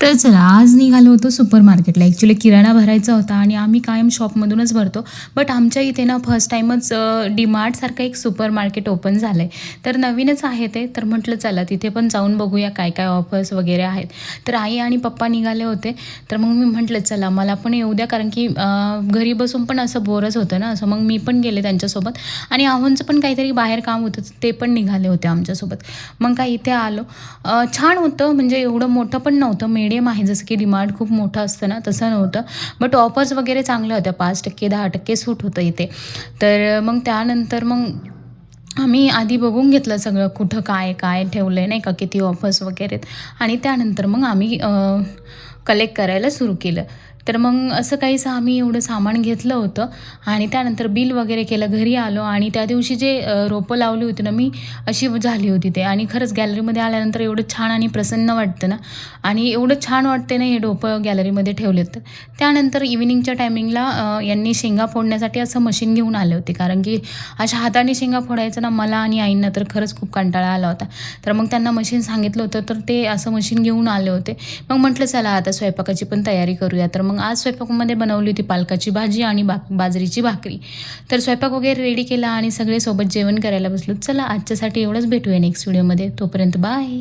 तर चला आज निघालो होतो सुपर मार्केटला. ॲक्च्युली किराणा भरायचा होता आणि आम्ही कायम शॉपमधूनच भरतो. बट आमच्या इथे ना फर्स्ट टाईमच डीमार्टसारखं एक सुपर मार्केट ओपन झालं आहे. तर नवीनच आहे ते. तर म्हटलं चला तिथे पण जाऊन बघूया काय काय ऑफर्स वगैरे आहेत. तर आई आणि पप्पा निघाले होते. तर मग मी म्हटलं चला मला पण येऊ द्या, कारण की घरी बसून पण असं बोरच होतं ना. असं मग मी पण गेले त्यांच्यासोबत आणि आव्हानचं पण काहीतरी बाहेर काम होतं, ते पण निघाले होते आमच्यासोबत. मग काय इथे आलो. छान होतं, म्हणजे एवढं मोठं पण नव्हतं, मीडियम आहे. जसं की डीमार्ट खूप मोठं असतं ना तसं नव्हतं. बट ऑफर्स वगैरे चांगल्या होत्या, 5% 10% सूट होतं इथे. तर मग त्यानंतर मग आम्ही आधी बघून घेतलं सगळं, कुठं काय काय ठेवलं आहे नाही का, किती ऑफर्स वगैरे. आणि त्यानंतर मग आम्ही कलेक्ट करायला सुरू केलं. तर मग असं काहीसं आम्ही एवढं सामान घेतलं होतं आणि त्यानंतर बिल वगैरे केलं. घरी आलो आणि त्या दिवशी जे रोपं लावली होती ना मी, अशी झाली होती ते. आणि खरंच गॅलरीमध्ये आल्यानंतर एवढं छान आणि प्रसन्न वाटतं ना, आणि एवढं छान वाटते ना हे रोपं गॅलरीमध्ये ठेवलेत तर. त्यानंतर इव्हिनिंगच्या टायमिंगला यांनी शेंगा फोडण्यासाठी असं मशीन घेऊन आले होते, कारण की अशा हाताने शेंगा फोडायचं ना मला आणि आईंना तर खरंच खूप कंटाळा आला होता. तर मग त्यांना मशीन सांगितलं होतं, तर ते असं मशीन घेऊन आले होते. मग म्हटलं चला आता स्वयंपाकाची पण तयारी करूया. तर मग आज स्वयंपाकामध्ये बनवली होती पालकाची भाजी आणि बाजरीची भाकरी. तर स्वयंपाक वगैरे रेडी केला आणि सगळे सोबत जेवण करायला बसलो. चला आजच्यासाठी एवढंच, भेटूया नेक्स्ट व्हिडिओमध्ये. तोपर्यंत बाय.